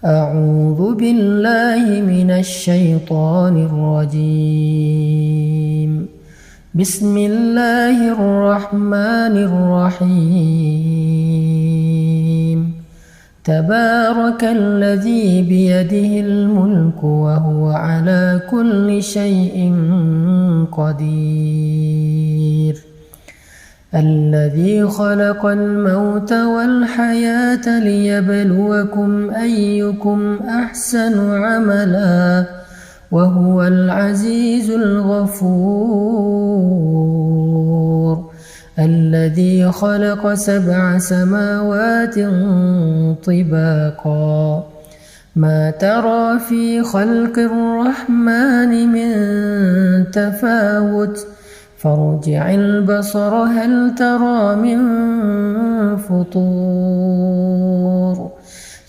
أعوذ بالله من الشيطان الرجيم. بسم الله الرحمن الرحيم. تبارك الذي بيده الملك وهو على كل شيء قدير. الذي خلق الموت والحياة ليبلوكم أيكم أحسن عملا وهو العزيز الغفور. الذي خلق 7 سماوات طباقا ما ترى في خلق الرحمن من تفاوت فارجع البصر هل ترى من فطور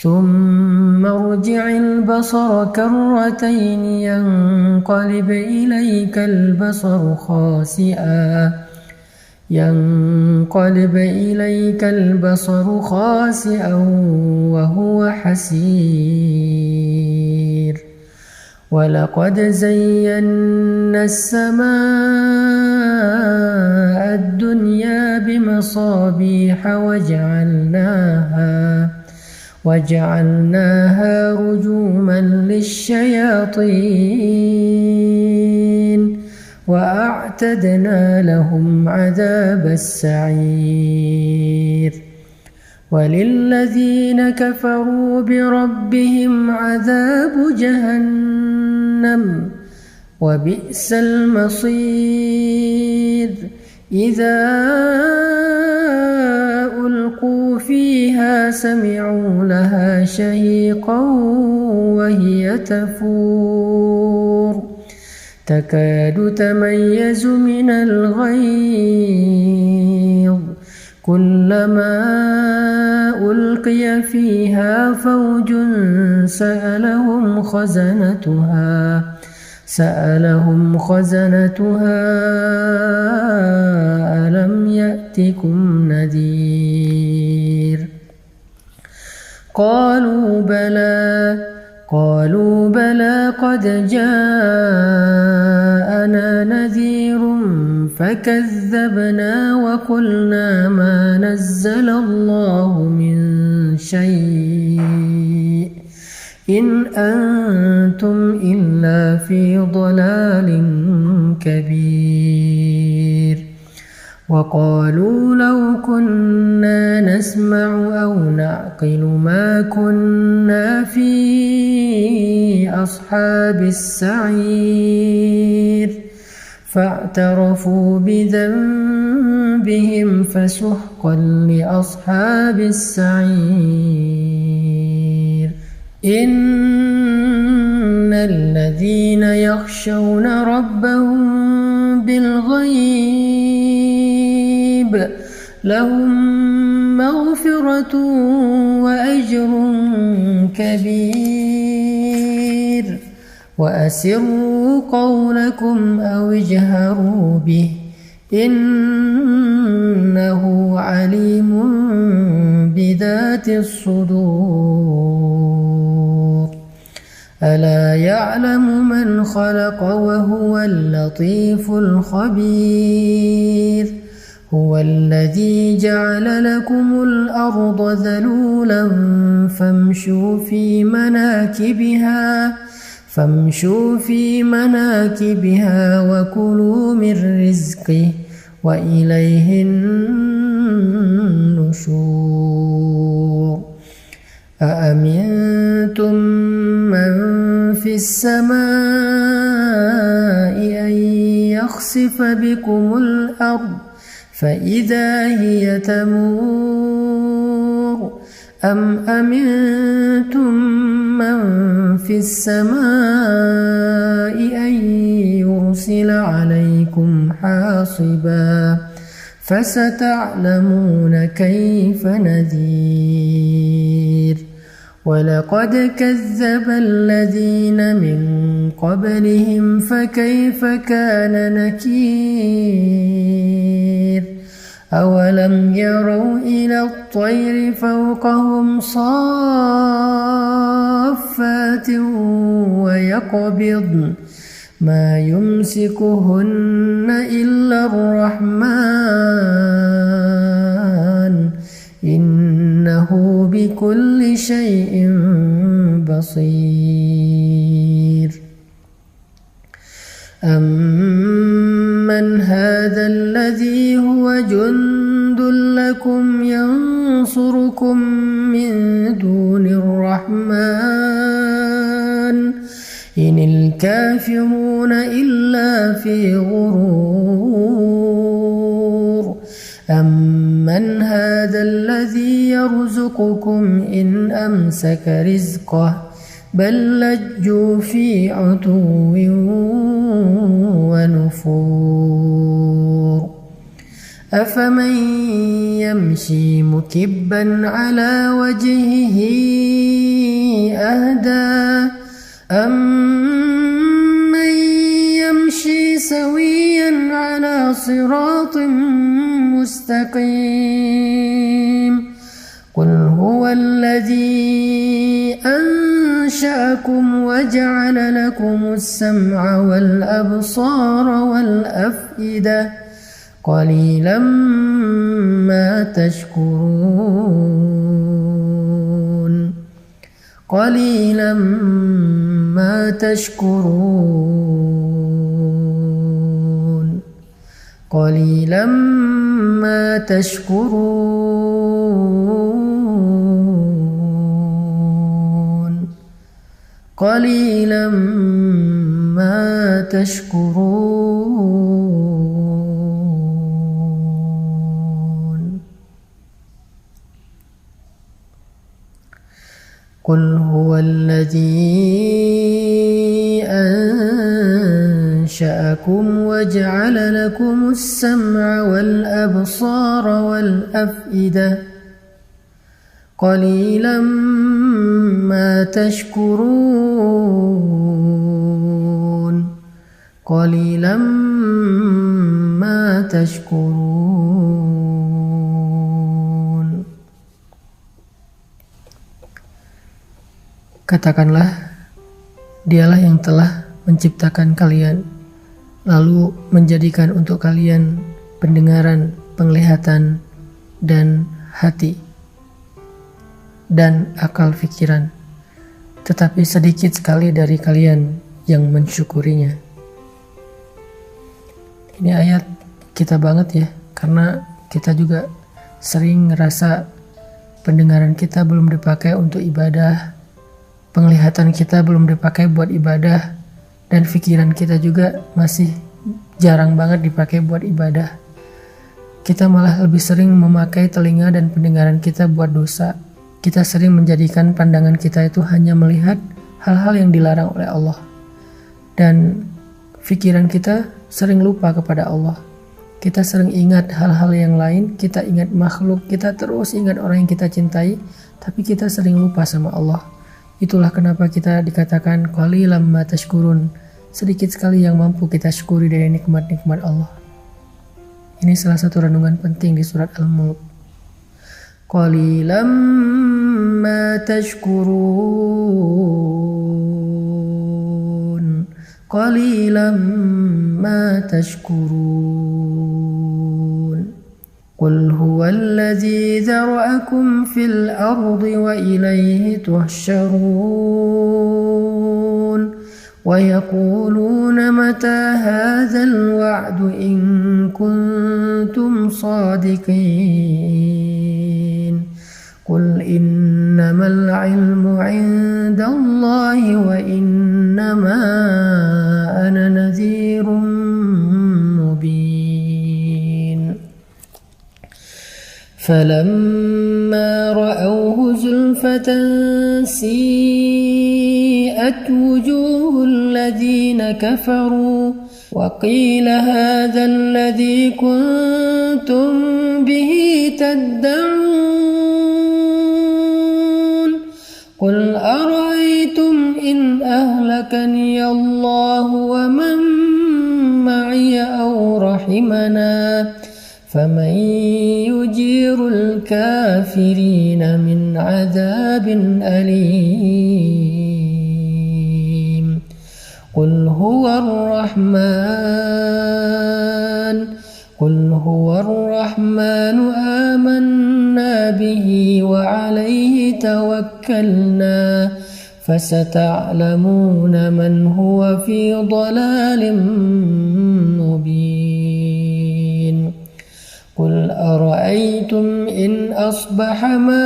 ثم ارجع البصر كرتين ينقلب إليك البصر خاسئا وهو حسير. ولقد زينا السماء الدنيا بمصابيح وجعلناها رجوما للشياطين وأعتدنا لهم عذاب السعير. وللذين كفروا بربهم عذاب جهنم وبئس المصير. إذا ألقوا فيها سمعوا لها شهيقا وهي تفور تكاد تميز من الغيظ كلما ألقي فيها فوج سألهم خزنتها ألم يأتكم نذير. قالوا بلى قد جاءنا نذير فكذبنا وقلنا ما نزل الله من شيء إن أنتم إلا في ضلال كبير. وقالوا لو كنا نسمع أو نعقل ما كنا في أصحاب السعير فاعترفوا بذنبهم فسحقا لأصحاب السعير. إن الذين يخشون ربهم بالغيب لهم مغفرة وأجر كبير. وأسروا قولكم أو اجهروا به إنه عليم بذات الصدور. ألا يعلم من خلق وهو اللطيف الخبير. هو الذي جعل لكم الأرض ذلولا فامشوا في مناكبها وكلوا من رزقه وإليه النشور. أأمنتم من في السماء أن يخسف بكم الأرض فإذا هي تمور أم أمنتم من في السماء أن يرسل عليكم حاصبا فستعلمون كيف نذير. ولقد كذب الذين من قبلهم فكيف كان نكير. أولم يروا إلى الطير فوقهم صافات صافات ويقبضن ما يمسكهن إلا الرحمن إنه بكل شيء بصير أمن هذا الذي هو جند لكم ينصركم من دون الرحمن إن الكافرون إلا في غرور أمن هذا الذي يرزقكم إن أمسك رزقه بل لجوا في عتو ونفور أفمن يمشي مكبا على وجهه أهدى أمن يمشي سويا على صراط مستقيم قل هو الذي أنشأكم وجعل لكم السمع والأبصار والأفئدة قليلا ما تشكرون قليلا ما تشكرون قليلا ما تشكرون قليلا ما تشكرون قل هو الذي أنشأكم وجعل لكم السمع والأبصار والأفئدة قليلا ما تشكرون قليلا ما تشكرون. Katakanlah, Dialah yang telah menciptakan kalian, lalu menjadikan untuk kalian pendengaran, penglihatan, dan hati, dan akal fikiran. Tetapi sedikit sekali dari kalian yang mensyukurinya. Ini ayat kita banget ya, karena kita juga sering ngerasa pendengaran kita belum dipakai untuk ibadah, penglihatan kita belum dipakai buat ibadah, dan pikiran kita juga masih jarang banget dipakai buat ibadah. Kita malah lebih sering memakai telinga dan pendengaran kita buat dosa. Kita sering menjadikan pandangan kita itu hanya melihat hal-hal yang dilarang oleh Allah. Dan pikiran kita sering lupa kepada Allah. Kita sering ingat hal-hal yang lain, kita ingat makhluk, kita terus ingat orang yang kita cintai, tapi kita sering lupa sama Allah. Itulah kenapa kita dikatakan qalilan ma tashkurun, sedikit sekali yang mampu kita syukuri dari nikmat-nikmat Allah. Ini salah satu renungan penting di surat Al-Mulk. Qalilan ma tashkurun, qalilan ma tashkurun. قل هو الذي ذرأكم في الأرض وإليه تحشرون ويقولون متى هذا الوعد إن كنتم صادقين قل إنما العلم عند الله وإنما أنا نذير مبين فلما رأوه زلفة سيئت وجوه الذين كفروا وقيل هذا الذي كنتم به تدعون قل أرأيتم إن أهلكني الله ومن معي أو رحمنا فمن يجير الكافرين من عذاب أليم قل هو الرحمن آمنا به وعليه توكلنا فستعلمون من هو في ضلال مبين قل أرأيتم إن أصبح ماؤكم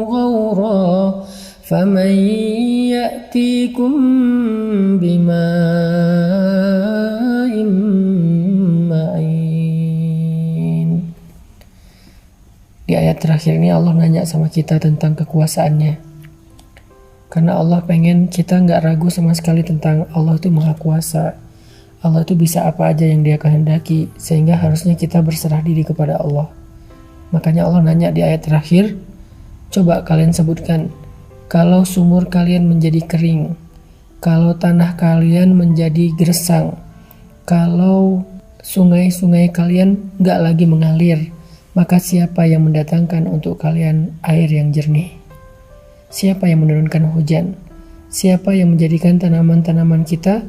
غورا فمن يأتيكم بماء معين. Di ayat terakhir ini Allah nanya sama kita tentang kekuasaannya. Karena Allah pengen kita nggak ragu sama sekali tentang Allah itu maha kuasa. Allah itu bisa apa aja yang dia kehendaki. Sehingga harusnya kita berserah diri kepada Allah. Makanya Allah nanya di ayat terakhir, coba kalian sebutkan, kalau sumur kalian menjadi kering, kalau tanah kalian menjadi gersang, kalau sungai-sungai kalian nggak lagi mengalir, maka siapa yang mendatangkan untuk kalian air yang jernih? Siapa yang menurunkan hujan? Siapa yang menjadikan tanaman-tanaman kita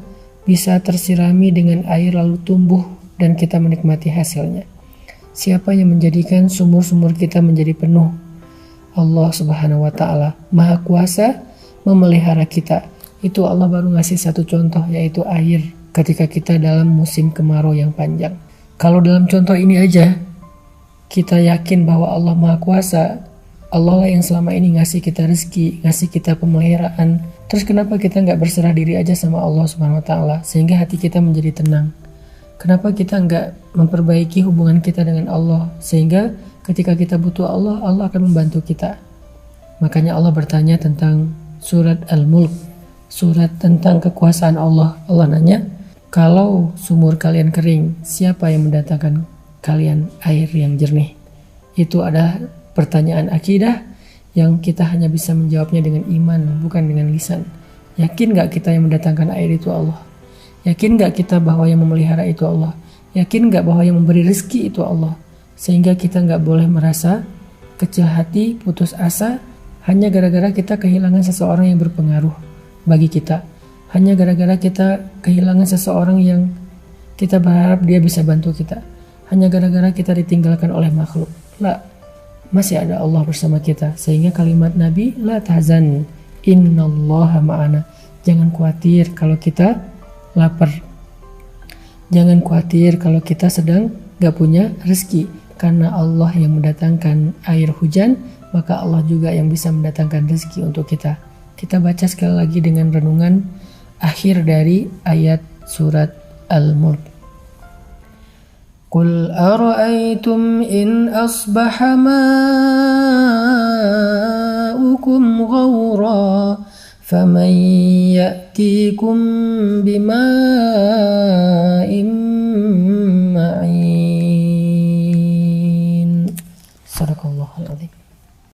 bisa tersirami dengan air lalu tumbuh dan kita menikmati hasilnya? Siapa yang menjadikan sumur-sumur kita menjadi penuh? Allah Subhanahu wa Ta'ala Maha Kuasa memelihara kita. Itu Allah baru ngasih satu contoh, yaitu air ketika kita dalam musim kemarau yang panjang. Kalau dalam contoh ini aja kita yakin bahwa Allah Maha Kuasa, Allah lah yang selama ini ngasih kita rezeki, ngasih kita pemeliharaan. Terus kenapa kita nggak berserah diri aja sama Allah Subhanahu Wa Taala sehingga hati kita menjadi tenang? Kenapa kita nggak memperbaiki hubungan kita dengan Allah sehingga ketika kita butuh Allah, Allah akan membantu kita? Makanya Allah bertanya tentang surat Al-Mulk, surat tentang kekuasaan Allah. Allah nanya, kalau sumur kalian kering, siapa yang mendatangkan kalian air yang jernih? Itu adalah pertanyaan akidah yang kita hanya bisa menjawabnya dengan iman, bukan dengan lisan. Yakin gak kita yang mendatangkan air itu Allah? Yakin gak kita bahwa yang memelihara itu Allah? Yakin gak bahwa yang memberi rezeki itu Allah? Sehingga kita gak boleh merasa kecil hati, putus asa hanya gara-gara kita kehilangan seseorang yang berpengaruh bagi kita. Hanya gara-gara kita kehilangan seseorang yang kita berharap dia bisa bantu kita. Hanya gara-gara kita ditinggalkan oleh makhluk. La, masih ada Allah bersama kita. Sehingga kalimat Nabi, la tahzan, innallaha ma'ana. Jangan khawatir kalau kita lapar. Jangan khawatir kalau kita sedang gak punya rezeki. Karena Allah yang mendatangkan air hujan, maka Allah juga yang bisa mendatangkan rezeki untuk kita. Kita baca sekali lagi dengan renungan akhir dari ayat surat Al-Mulk. Qul ara'aytum in asbaha ma'ukum ghawra faman ya'tikum bima'in